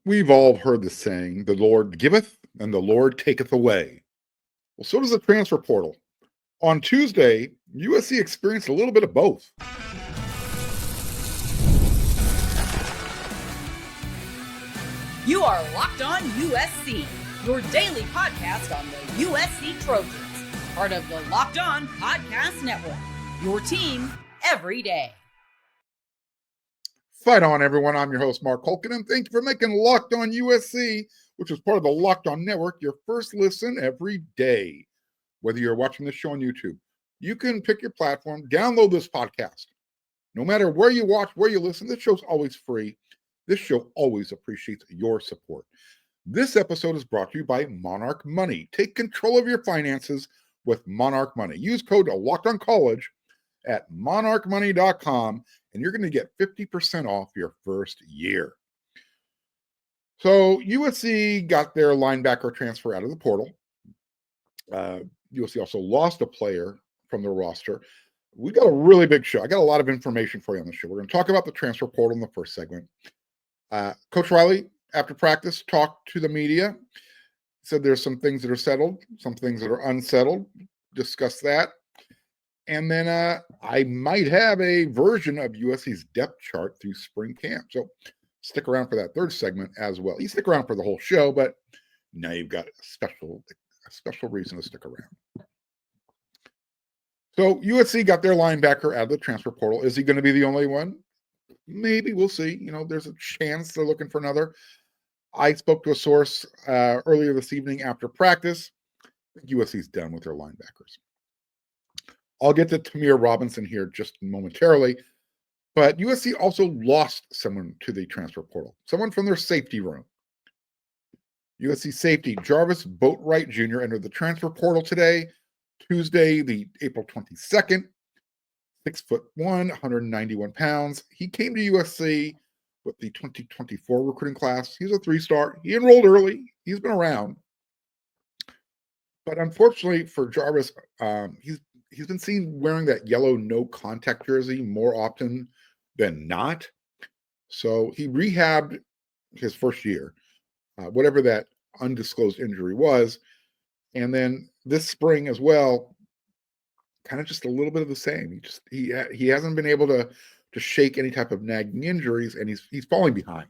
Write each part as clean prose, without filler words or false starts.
We've all heard the saying, the Lord giveth and the Lord taketh away. Well, so does the transfer portal. On Tuesday, USC experienced a little bit of both. You are Locked On USC, your daily podcast on the USC Trojans, part of the Locked On Podcast Network, your team every day. Fight on, everyone. I'm your host, Mark Holkin, and thank you for making Locked On USC, which is part of the Locked On Network, your first listen every day. Whether you're watching this show on YouTube, you can pick your platform, download this podcast. No matter where you watch, where you listen, this show's always free. This show always appreciates your support. This episode is brought to you by Monarch Money. Take control of your finances with Monarch Money. Use code LOCKEDONCollege at monarchmoney.com, and you're going to get 50% off your first year. So USC got their linebacker transfer out of the portal. USC also lost a player from the roster. We got a really big show. I got a lot of information for you on the show. We're going to talk about the transfer portal in the first segment. Coach Riley, after practice, talked to the media, said there's some things that are settled, some things that are unsettled. Discuss that. And then I might have a version of USC's depth chart through spring camp. So stick around for that third segment as well. You stick around for the whole show, but now you've got a special reason to stick around. So USC got their linebacker out of the transfer portal. Is he going to be the only one? Maybe. We'll see. You know, there's a chance they're looking for another. I spoke to a source earlier this evening after practice. I think USC's done with their linebackers. I'll get to Tamir Robinson here just momentarily, but USC also lost someone to the transfer portal, someone from their safety room. USC safety Jarvis Boatwright Jr. entered the transfer portal today, Tuesday, the April 22nd, 6'1", 191 pounds. He came to USC with the 2024 recruiting class. He's a 3-star. He enrolled early. He's been around. But unfortunately for Jarvis, he's been seen wearing that yellow no-contact jersey more often than not. So he rehabbed his first year, whatever that undisclosed injury was. And then this spring as well, kind of just a little bit of the same. He hasn't been able to shake any type of nagging injuries, and he's falling behind.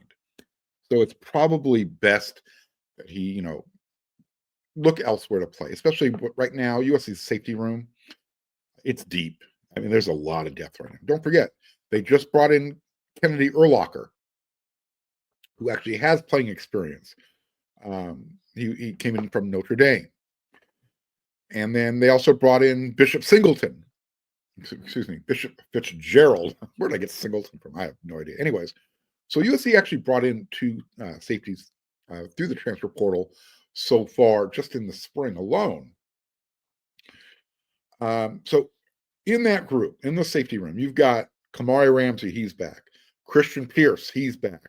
So it's probably best that he, look elsewhere to play, especially right now, USC's safety room. It's deep. I mean, there's a lot of depth right now. Don't forget, they just brought in Kennedy Urlacher, who actually has playing experience. He came in from Notre Dame. And then they also brought in Bishop Fitzgerald. Where did I get Singleton from? I have no idea. Anyways, so USC actually brought in two safeties through the transfer portal so far, just in the spring alone. So in that group, in the safety room, you've got Kamari Ramsey, he's back. Christian Pierce, he's back.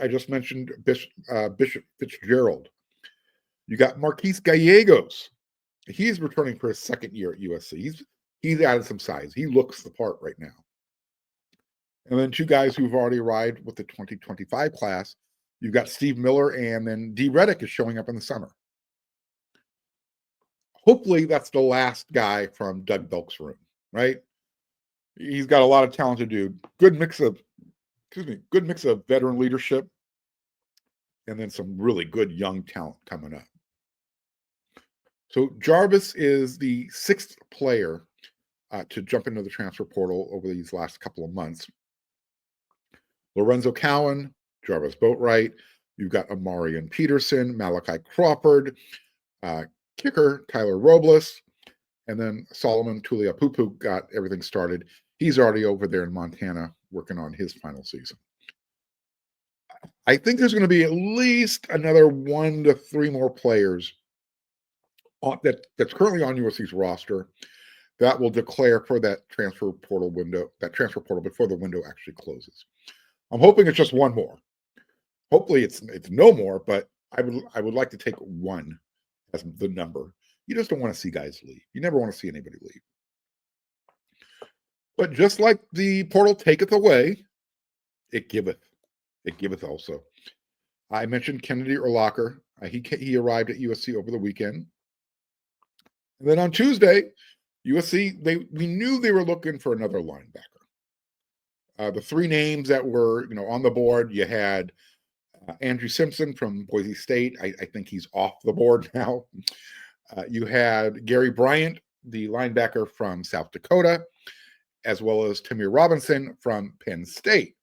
I just mentioned Bishop Fitzgerald. You got Marquise Gallegos. He's returning for his second year at USC. He's added some size. He looks the part right now. And then two guys who've already arrived with the 2025 class. You've got Steve Miller, and then D. Reddick is showing up in the summer. Hopefully that's the last guy from Doug Belk's room, right? He's got a lot of talented dude. Good mix of veteran leadership, and then some really good young talent coming up. So Jarvis is the sixth player to jump into the transfer portal over these last couple of months. Lorenzo Cowan, Jarvis Boatwright, you've got Amarian Peterson, Malachi Crawford, kicker Tyler Robles, and then Solomon Tuliapupu got everything started. He's already over there in Montana working on his final season. I think there's going to be at least another 1 to 3 more players that's currently on USC's roster that will declare for that transfer portal before the window actually closes. I'm hoping it's just one more. Hopefully it's no more, but I would like to take one as the number. You just don't want to see guys leave. You never want to see anybody leave. But just like the portal taketh away, it giveth. It giveth also. I mentioned Kennedy Urlacher. He arrived at USC over the weekend. And then on Tuesday, USC, we knew they were looking for another linebacker. The three names that were, on the board, you had Andrew Simpson from Boise State. I think he's off the board now. You had Gary Bryant, the linebacker from South Dakota, as well as Tamir Robinson from Penn State.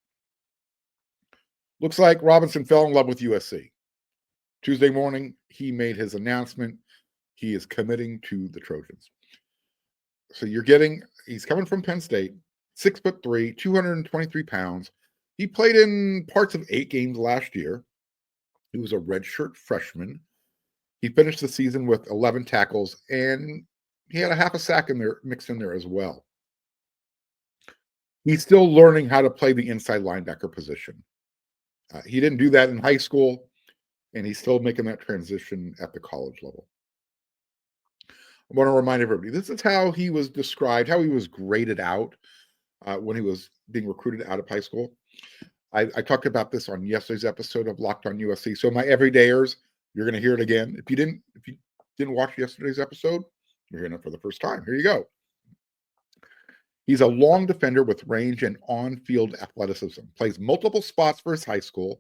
Looks like Robinson fell in love with USC. Tuesday morning, he made his announcement. He is committing to the Trojans. So he's coming from Penn State, 6'3", 223 pounds. He played in parts of 8 games last year. He was a redshirt freshman. He finished the season with 11 tackles, and he had a half a sack in there, mixed in there as well. He's still learning how to play the inside linebacker position. He didn't do that in high school, and he's still making that transition at the college level. I want to remind everybody, this is how he was described, how he was graded out when he was being recruited out of high school. I talked about this on yesterday's episode of Locked on USC. So my everydayers, you're going to hear it again. If you didn't watch yesterday's episode, you're hearing it for the first time. Here you go. He's a long defender with range and on-field athleticism. Plays multiple spots for his high school's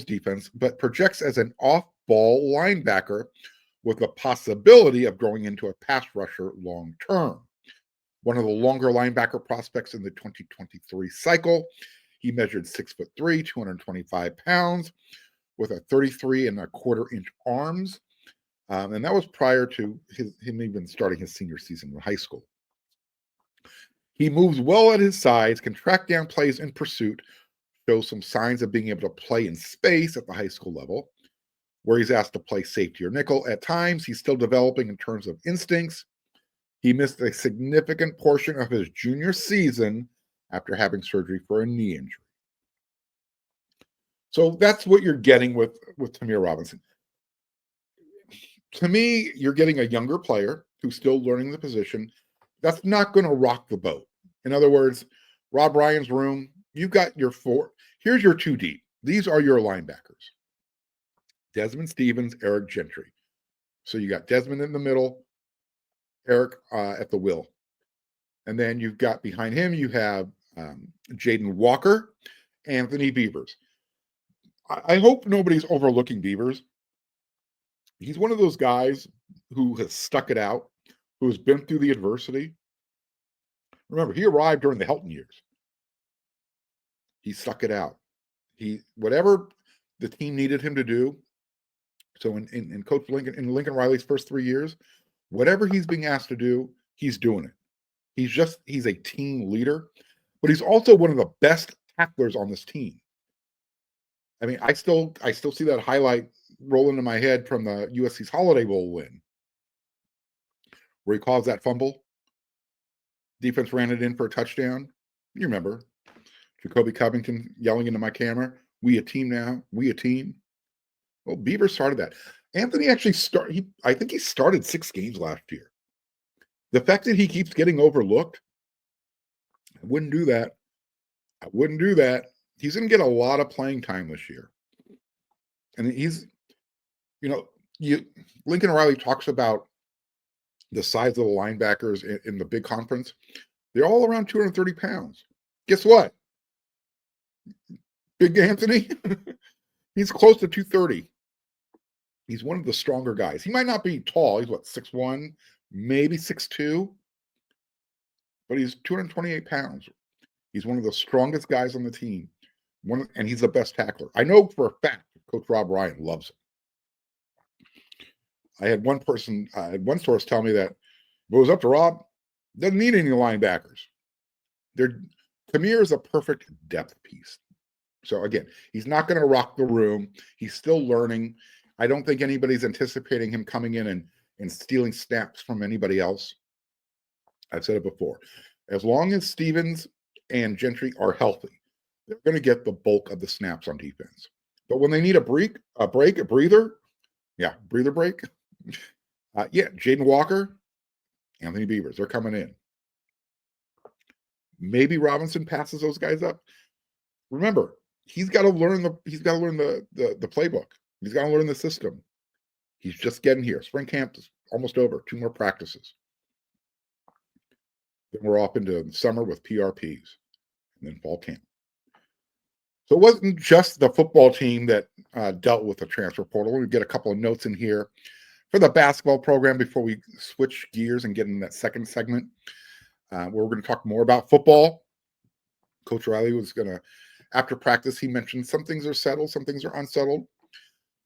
defense, but projects as an off-ball linebacker with the possibility of growing into a pass rusher long term. One of the longer linebacker prospects in the 2023 cycle. He measured 6'3", 225 pounds, with a 33.25-inch arms. And that was prior to him even starting his senior season in high school. He moves well at his size, can track down plays in pursuit, shows some signs of being able to play in space at the high school level, where he's asked to play safety or nickel. At times, he's still developing in terms of instincts. He missed a significant portion of his junior season after having surgery for a knee injury. So that's what you're getting with Tamir Robinson. To me, you're getting a younger player who's still learning the position. That's not going to rock the boat. In other words, Rob Ryan's room, you've got your 4. Here's your 2 deep. These are your linebackers. Desmond Stevens, Eric Gentry. So you got Desmond in the middle, Eric at the wheel. And then you've got behind him, you have Jaden Walker, Anthony Beavers. I hope nobody's overlooking Beavers. He's one of those guys who has stuck it out, who has been through the adversity. Remember, he arrived during the Helton years. He stuck it out. Whatever the team needed him to do. So in Coach Lincoln Riley's first 3 years, whatever he's being asked to do, he's doing it. He's a team leader, but he's also one of the best tacklers on this team. I mean, I still see that highlight roll into my head from the USC's Holiday Bowl win, where he caused that fumble. Defense ran it in for a touchdown. You remember Jacoby Covington yelling into my camera, "We a team now, we a team." Well, Beaver started that. Anthony actually I think he started 6 games last year. The fact that he keeps getting overlooked, I wouldn't do that. He's going to get a lot of playing time this year. And he's, Lincoln Riley talks about the size of the linebackers in the big conference. They're all around 230 pounds. Guess what? Big Anthony, he's close to 230. He's one of the stronger guys. He might not be tall. He's 6'1", maybe 6'2", but he's 228 pounds. He's one of the strongest guys on the team. And he's the best tackler. I know for a fact Coach Rob Ryan loves him. I had one source tell me that if it was up to Rob, doesn't need any linebackers. Tamir is a perfect depth piece. So again, he's not going to rock the room. He's still learning. I don't think anybody's anticipating him coming in and stealing snaps from anybody else. I've said it before. As long as Stevens and Gentry are healthy, they're going to get the bulk of the snaps on defense. But when they need a breather, break. Jaden Walker, Anthony Beavers, they're coming in. Maybe Robinson passes those guys up. Remember, he's got to learn the playbook. He's got to learn the system. He's just getting here. Spring camp is almost over. 2 more practices. Then we're off into summer with PRPs and then fall camp. So it wasn't just the football team that dealt with the transfer portal. We get a couple of notes in here for the basketball program before we switch gears and get in that second segment where we're going to talk more about football. Coach Riley was going to, after practice, he mentioned some things are settled, some things are unsettled.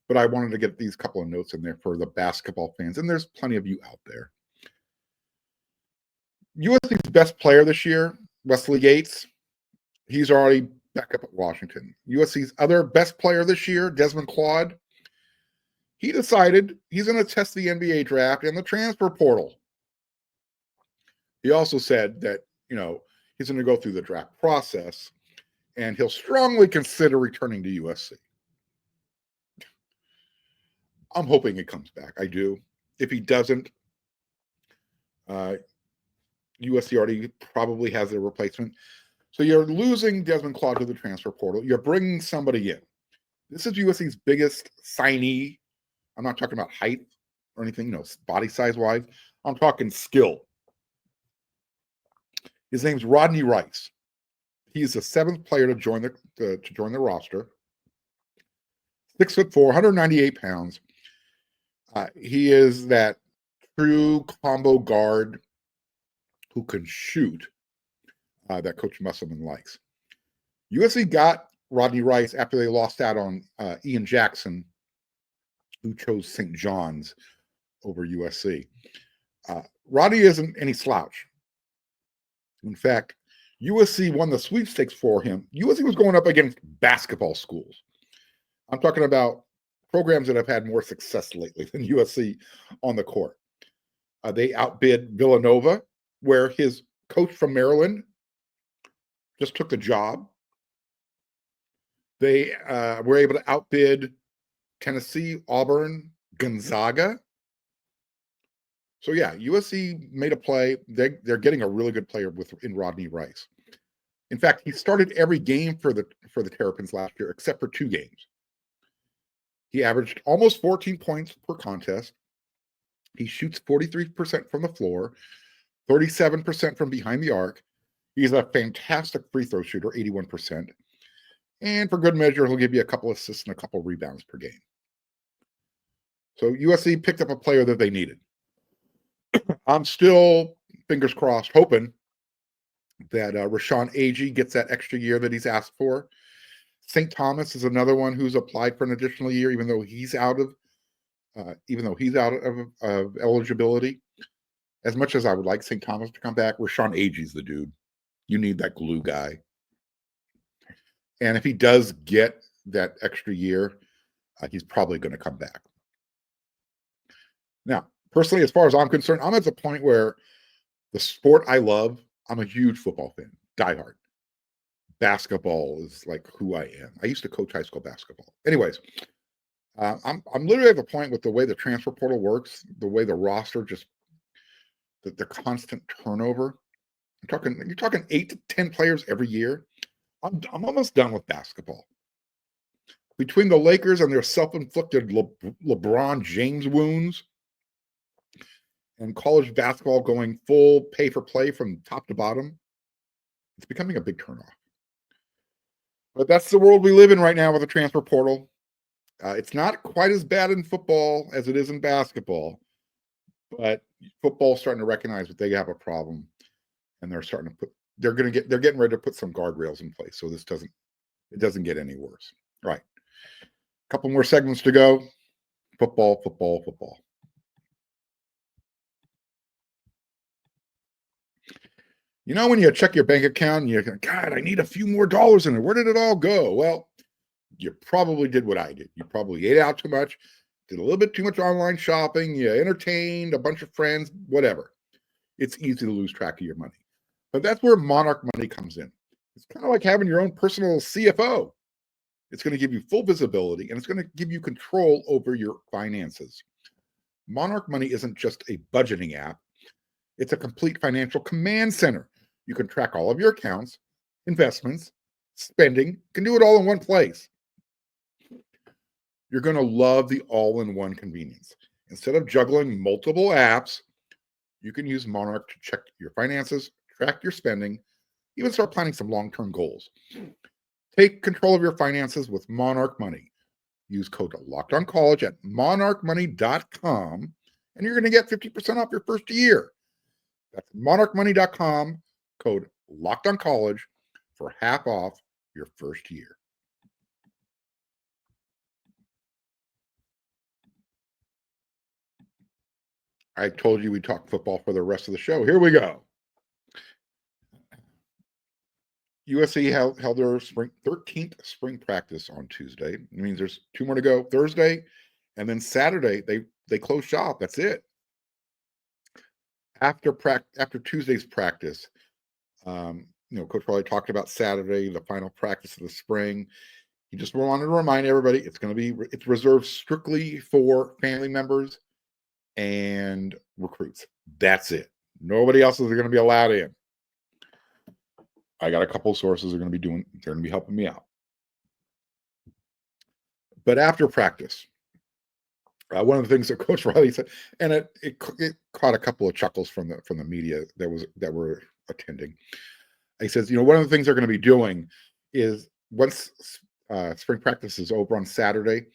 But I wanted to get these couple of notes in there for the basketball fans, and there's plenty of you out there. USC's best player this year, Wesley Yates, he's already back up at Washington. USC's other best player this year, Desmond Claude, he decided he's going to test the NBA draft and the transfer portal. He also said that, he's going to go through the draft process, and he'll strongly consider returning to USC. I'm hoping it comes back. I do. If he doesn't, USC already probably has a replacement. So you're losing Desmond Claude to the transfer portal. You're bringing somebody in. This is USC's biggest signee. I'm not talking about height or anything, body size-wise. I'm talking skill. His name's Rodney Rice. He's the 7th player to join the roster. 6'4", 198 pounds. He is that true combo guard who can shoot that Coach Musselman likes. USC got Rodney Rice after they lost out on Ian Jackson, who chose St. John's over USC. Rodney isn't any slouch. In fact, USC won the sweepstakes for him. USC was going up against basketball schools. I'm talking about programs that have had more success lately than USC on the court. They outbid Villanova, where his coach from Maryland just took the job. They were able to outbid Tennessee, Auburn, Gonzaga. So yeah, USC made a play. They're getting a really good player in Rodney Rice. In fact, he started every game for the Terrapins last year, except for 2 games. He averaged almost 14 points per contest. He shoots 43% from the floor, 37% from behind the arc. He's a fantastic free throw shooter, 81%. And for good measure, he'll give you a couple assists and a couple rebounds per game. So USC picked up a player that they needed. I'm still, fingers crossed, hoping that Rashawn Agee gets that extra year that he's asked for. St. Thomas is another one who's applied for an additional year, even though he's out of eligibility. As much as I would like St. Thomas to come back, Rashawn Agee's the dude. You need that glue guy. And if he does get that extra year, he's probably going to come back. Now, personally, as far as I'm concerned, I'm at the point where the sport I love, I'm a huge football fan, diehard. Basketball is like who I am. I used to coach high school basketball. Anyways, I'm literally at the point with the way the transfer portal works, the way the roster just the constant turnover. You're talking 8 to 10 players every year. I'm almost done with basketball. Between the Lakers and their self-inflicted LeBron James wounds, and college basketball going full pay for play from top to bottom, it's becoming a big turnoff. But that's the world we live in right now with the transfer portal. It's not quite as bad in football as it is in basketball, but football's starting to recognize that they have a problem, and they're getting ready to put some guardrails in place so it doesn't get any worse. All right. A couple more segments to go. Football. When you check your bank account and you're going, God, I need a few more dollars in it. Where did it all go? Well, you probably did what I did. You probably ate out too much, did a little bit too much online shopping, you entertained a bunch of friends, whatever. It's easy to lose track of your money. But that's where Monarch Money comes in. It's kind of like having your own personal CFO. It's going to give you full visibility, and it's going to give you control over your finances. Monarch Money isn't just a budgeting app. It's a complete financial command center. You can track all of your accounts, investments, spending, can do it all in one place. You're going to love the all-in-one convenience. Instead of juggling multiple apps, you can use Monarch to check your finances, track your spending, even start planning some long-term goals. Take control of your finances with Monarch Money. Use code LOCKEDONCollege at monarchmoney.com, and you're going to get 50% off your first year. That's monarchmoney.com, code LOCKEDONCollege for half off your first year. I told you we'd talk football for the rest of the show. Here we go. USC held their 13th spring practice on Tuesday. It means there's 2 more to go. Thursday, and then Saturday they close shop. That's it. After Tuesday's practice, Coach Riley talked about Saturday, the final practice of the spring. He just wanted to remind everybody it's reserved strictly for family members and recruits. That's it. Nobody else is going to be allowed in. I got a couple of sources they're going to be helping me out. But after practice, one of the things that Coach Riley said, and it caught a couple of chuckles from the media that were attending. He says, one of the things they're going to be doing is once spring practice is over on Saturday,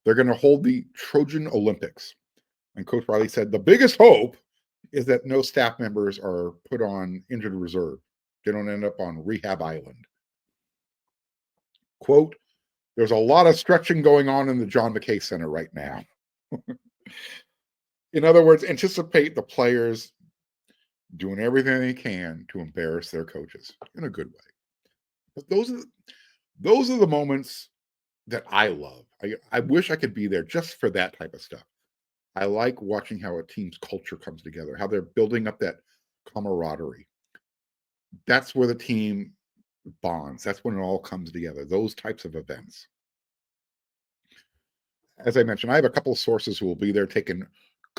they're going to hold the Trojan Olympics. And Coach Riley said the biggest hope is that no staff members are put on injured reserve. They don't end up on rehab island. Quote, there's a lot of stretching going on in the John McKay Center right now. In other words, anticipate the players doing everything they can to embarrass their coaches in a good way. But those are the moments that I love. I wish I could be there just for that type of stuff. I like watching how a team's culture comes together, how they're building up that camaraderie. That's where the team bonds. That's when it all comes together, those types of events. As I mentioned, I have a couple of sources who will be there taking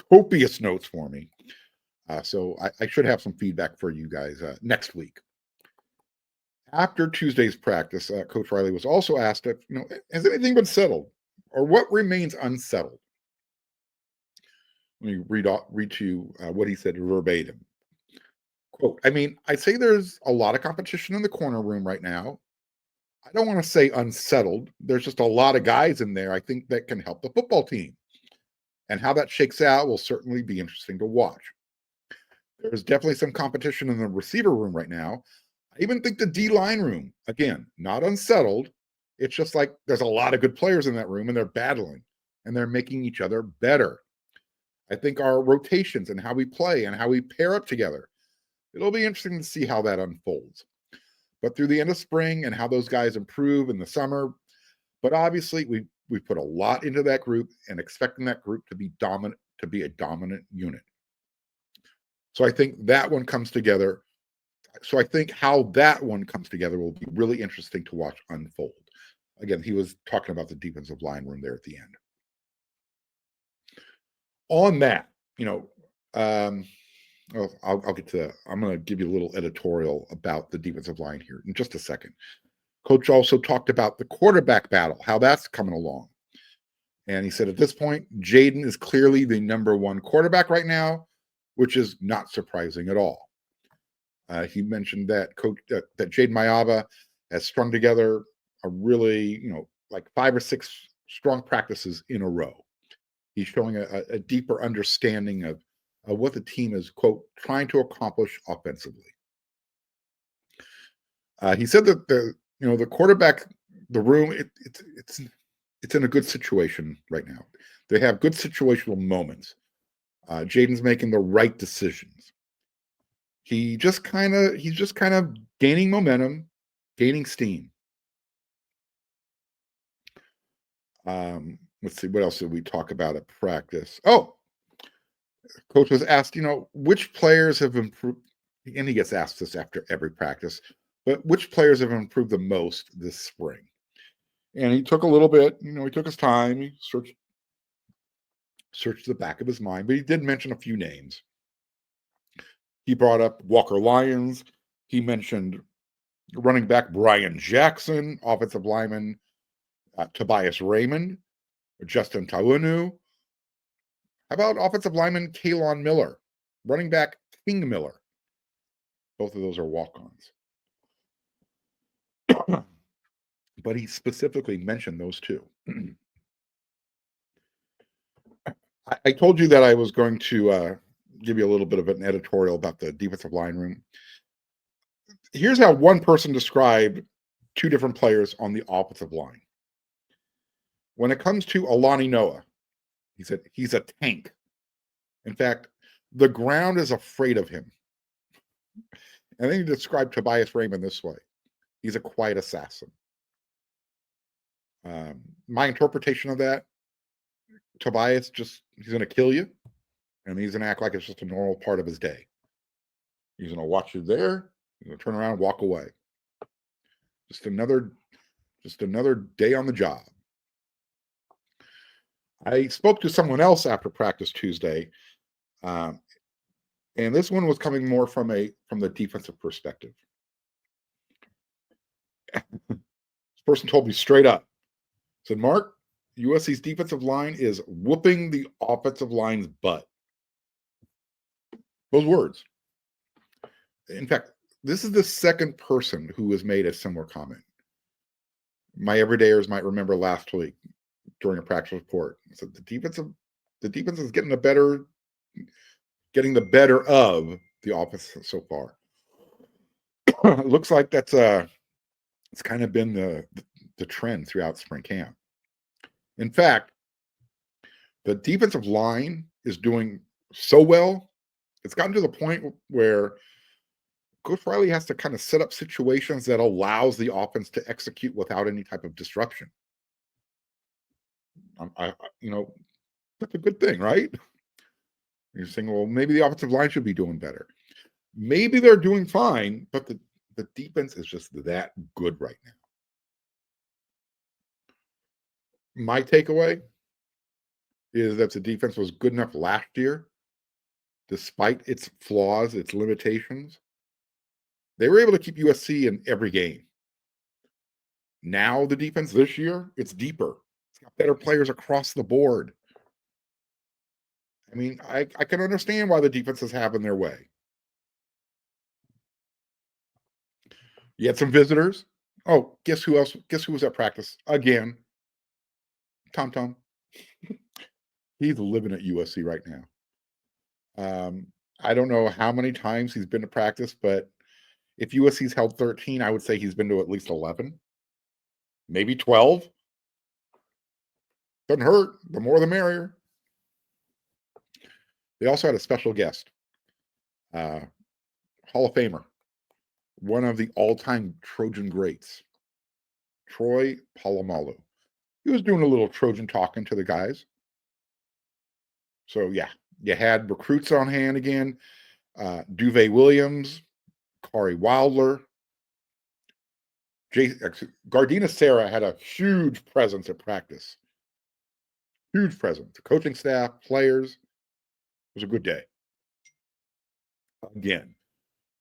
copious notes for me. So I should have some feedback for you guys next week. After Tuesday's practice, Coach Riley was also asked if, has anything been settled or what remains unsettled? Let me read to you what he said verbatim. Quote, I'd say there's a lot of competition in the corner room right now. I don't want to say unsettled. There's just a lot of guys in there I think that can help the football team. And how that shakes out will certainly be interesting to watch. There's definitely some competition in the receiver room right now. I even think the D-line room, again, not unsettled. It's just like there's a lot of good players in that room and they're battling and they're making each other better. I think our rotations and how we play and how we pair up together, it'll be interesting to see how that unfolds. But through the end of spring and how those guys improve in the summer, but obviously we put a lot into that group and expecting that group to be dominant, to be a dominant unit. So I think that one comes together. So I think how that one comes together will be really interesting to watch unfold. Again, he was talking about the defensive line room there at the end. On that, I'll get to that. I'm going to give you a little editorial about the defensive line here in just a second. Coach also talked about the quarterback battle, how that's coming along. And he said at this point, Jaden is clearly the number one quarterback right now, which is not surprising at all. He mentioned that that Jaden Mayava has strung together a really, like 5 or 6 strong practices in a row. He's showing a deeper understanding of what the team is, quote, trying to accomplish offensively. He said that the quarterback, the room, it's in a good situation right now. They have good situational moments. Jaden's making the right decisions. He's just kind of gaining momentum, gaining steam. Let's see, what else did we talk about at practice? Oh, Coach was asked, which players have improved, and he gets asked this after every practice, but which players have improved the most this spring? And he took a little bit, he took his time, he searched the back of his mind, but he did mention a few names. He brought up Walker Lyons. He mentioned running back Brian Jackson, offensive lineman Tobias Raymond, Justin Taunu. How about offensive lineman Kalon Miller, running back King Miller? Both of those are walk-ons. But he specifically mentioned those two. I told you that I was going to give you a little bit of an editorial about the defensive line room. Here's how one person described two different players on the offensive line. When it comes to Alani Noah, he said he's a tank. In fact, the ground is afraid of him. And then he described Tobias Raymond this way. He's a quiet assassin. My interpretation of that, Tobias he's going to kill you, and he's going to act like it's just a normal part of his day. He's going to watch you there, he's going to turn around and walk away. Just another day on the job. I spoke to someone else after practice Tuesday, and this one was coming more from the defensive perspective. This person told me straight up, said, Mark, USC's defensive line is whooping the offensive line's butt. Those words. In fact, this is the second person who has made a similar comment. My everydayers might remember last week during a practice report. So the defense is getting the better of the offense so far. It looks like it's kind of been the trend throughout spring camp. In fact, the defensive line is doing so well, it's gotten to the point where Coach Riley has to kind of set up situations that allows the offense to execute without any type of disruption. That's a good thing, right? You're saying, well, maybe the offensive line should be doing better. Maybe they're doing fine, but the defense is just that good right now. My takeaway is that the defense was good enough last year, despite its flaws, its limitations. They were able to keep USC in every game. Now the defense this year, it's deeper. It's got better players across the board. I mean, I can understand why the defense is having their way. You had some visitors. Oh, guess who else? Guess who was at practice again? Tom. He's living at USC right now. I don't know how many times he's been to practice, but if USC's held 13, I would say he's been to at least 11, maybe 12. Doesn't hurt. The more the merrier. They also had a special guest, Hall of Famer, one of the all-time Trojan greats, Troy Polamalu. He was doing a little Trojan talking to the guys. So, yeah, you had recruits on hand again. Duve Williams, Kari Wilder. Gardena Sarah had a huge presence at practice. Huge presence. The coaching staff, players. It was a good day. Again,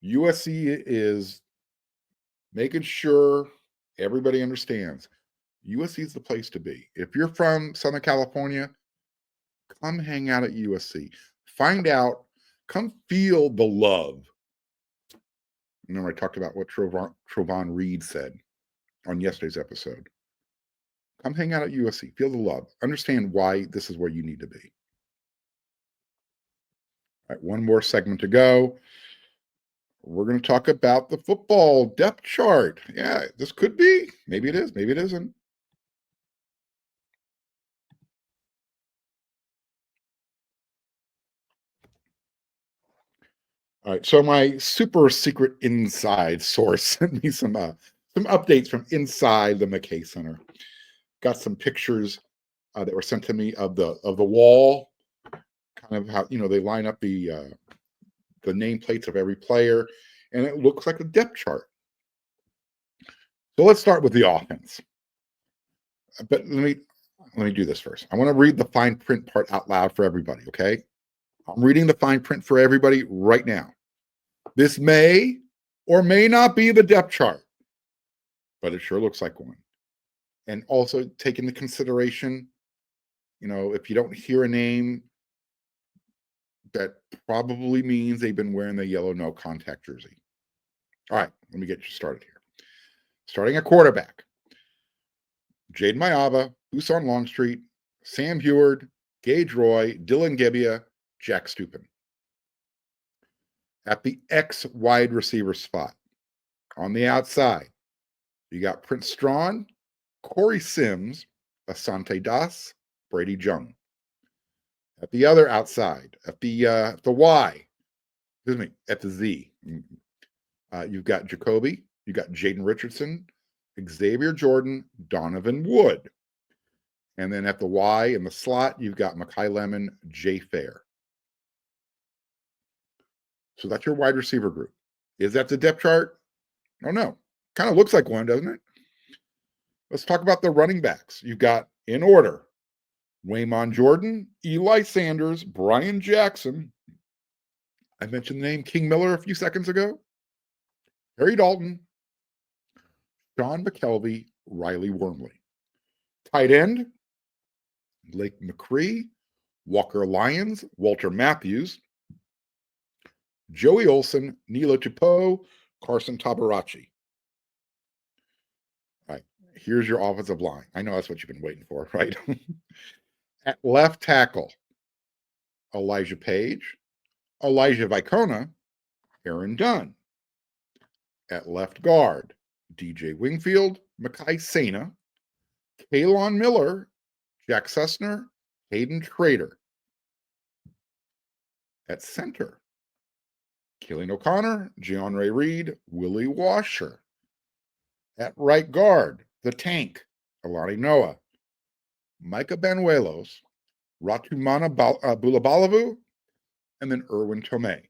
USC is making sure everybody understands USC is the place to be. If you're from Southern California, come hang out at USC. Find out, come feel the love. Remember, I talked about what Trovon Reed said on yesterday's episode. Come hang out at USC. Feel the love. Understand why this is where you need to be. All right, one more segment to go. We're going to talk about the football depth chart. Yeah, this could be. Maybe it is. Maybe it isn't. All right, so my super secret inside source sent me some updates from inside the McKay Center. Got some pictures that were sent to me of the wall, kind of how they line up the nameplates of every player, and it looks like a depth chart. So let's start with the offense. But let me do this first. I want to read the fine print part out loud for everybody, okay? I'm reading the fine print for everybody right now. This may or may not be the depth chart. but it sure looks like one. And also take into consideration, if you don't hear a name, that probably means they've been wearing the yellow no contact jersey. All right, let me get you started here. Starting at quarterback, Jaden Mayava, Huson Longstreet, Sam Heward, Gage Roy, Dylan Gebbia, Jack Stupin. At the X wide receiver spot, on the outside, you got Prince Strawn, Corey Sims, Asante Das, Brady Jung. At the other outside, at the Y, at the Z, you've got Jacoby, you got Jaden Richardson, Xavier Jordan, Donovan Wood. And then at the Y in the slot, you've got Mekhi Lemon, Jay Fair. So that's your wide receiver group. Is that the depth chart? Oh, no. Kind of looks like one, doesn't it? Let's talk about the running backs. You've got, in order, Waymon Jordan, Eli Sanders, Brian Jackson. I mentioned the name King Miller a few seconds ago. Harry Dalton, Sean McKelvey, Riley Wormley. Tight end, Blake McCree, Walker Lyons, Walter Matthews, Joey Olson, Nilo Tupo, Carson Tabarachi. All right, here's your offensive line. I know that's what you've been waiting for, right? At left tackle, Elijah Page, Elijah Vicona, Aaron Dunn. At left guard, DJ Wingfield, Mekhi Sena, Kalon Miller, Jack Sussner, Hayden Trader. At center, Killian O'Connor, Jeonre Reed, Willie Washer. At right guard, the tank, Alani Noah, Micah Banuelos, Ratumana Bulabalavu, and then Erwin Tomei.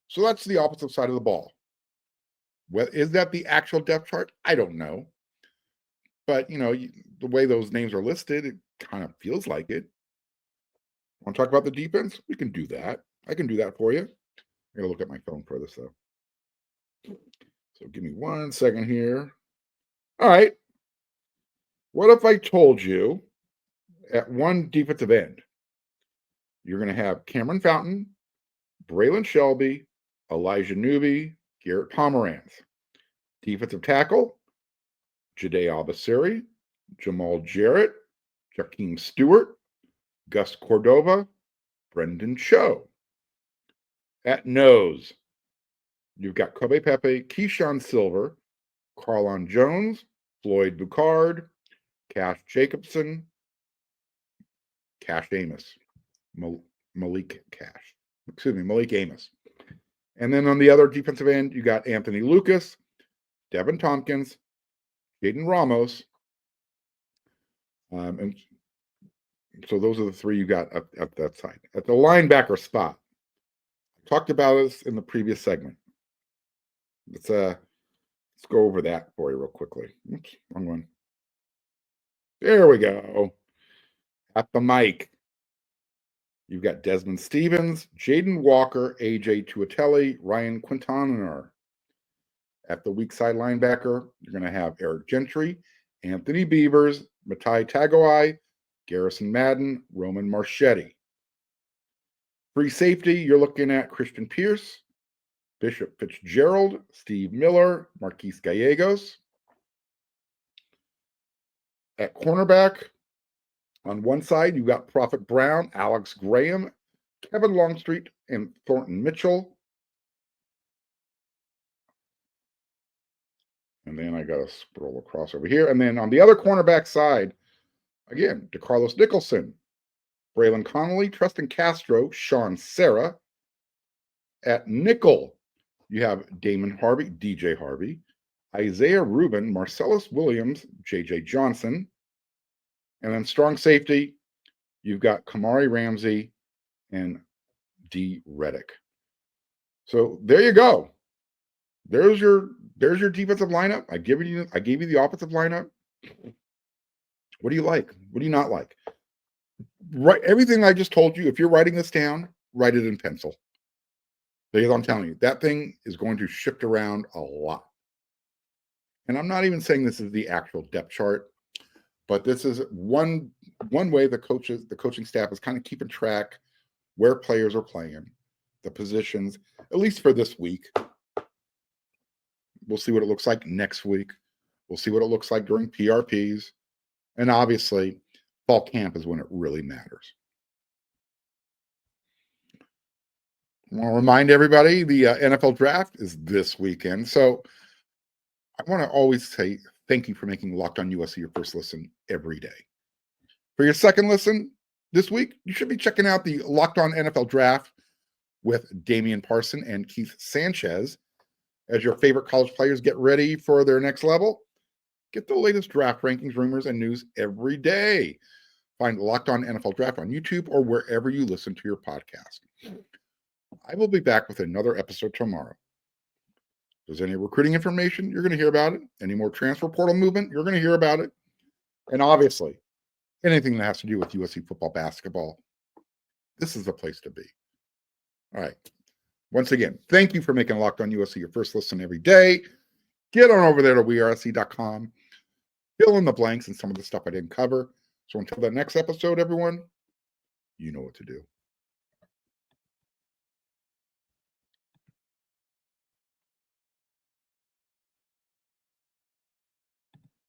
So that's the opposite side of the ball. Well, is that the actual depth chart? I don't know. But, the way those names are listed, it kind of feels like it. Want to talk about the defense? We can do that. I can do that for you. I got to look at my phone for this, though. So give me 1 second here. All right. What if I told you at one defensive end, you're going to have Cameron Fountain, Braylon Shelby, Elijah Newby, Garrett Pomeranz. Defensive tackle, Jade Albasiri, Jamal Jarrett, Jakeem Stewart, Gus Cordova, Brendan Cho. At nose, you've got Kobe Pepe, Keyshawn Silver, Carlon Jones, Floyd Bucard, Cash Jacobson, Cash Amos, Malik Amos. And then on the other defensive end, you got Anthony Lucas, Devin Tompkins, Jaden Ramos. And so those are the three you got at that side. At the linebacker spot, I talked about this in the previous segment. Let's go over that for you real quickly. Oops, wrong one. There we go. At the mic, you've got Desmond Stevens, Jaden Walker, AJ Tuatelli, Ryan Quintanar. At the weak side linebacker, you're going to have Eric Gentry, Anthony Beavers, Matai Tagoai, Garrison Madden, Roman Marchetti. Free safety, you're looking at Christian Pierce, Bishop Fitzgerald, Steve Miller, Marquise Gallegos. At cornerback, on one side, you've got Prophet Brown, Alex Graham, Kevin Longstreet, and Thornton Mitchell. And then I got to scroll across over here. And then on the other cornerback side, again, DeCarlos Nicholson, Braylon Connolly, Tristan Castro, Sean Serra. At nickel, you have Damon Harvey, DJ Harvey, Isaiah Rubin, Marcellus Williams, JJ Johnson. And then strong safety, you've got Kamari Ramsey and D. Reddick. So there you go. There's your defensive lineup. I gave you the offensive lineup. What do you like? What do you not like? Right, everything I just told you, if you're writing this down, write it in pencil. Because I'm telling you, that thing is going to shift around a lot. And I'm not even saying this is the actual depth chart, but this is one way the coaching staff is kind of keeping track where players are playing, the positions, at least for this week. We'll see what it looks like next week. We'll see what it looks like during PRPs. And obviously, fall camp is when it really matters. I want to remind everybody the NFL draft is this weekend. So I want to always say thank you for making Locked On USC your first listen every day. For your second listen this week, you should be checking out the Locked On NFL Draft with Damian Parson and Keith Sanchez as your favorite college players get ready for their next level. Get the latest draft rankings, rumors, and news every day. Find Locked On NFL Draft on YouTube or wherever you listen to your podcast. I will be back with another episode tomorrow. If there's any recruiting information, you're going to hear about it. Any more transfer portal movement, you're going to hear about it. And obviously, anything that has to do with USC football, basketball, this is the place to be. All right. Once again, thank you for making Locked On USC your first listen every day. Get on over there to wearesc.com. Fill in the blanks and some of the stuff I didn't cover. So until the next episode, everyone, you know what to do.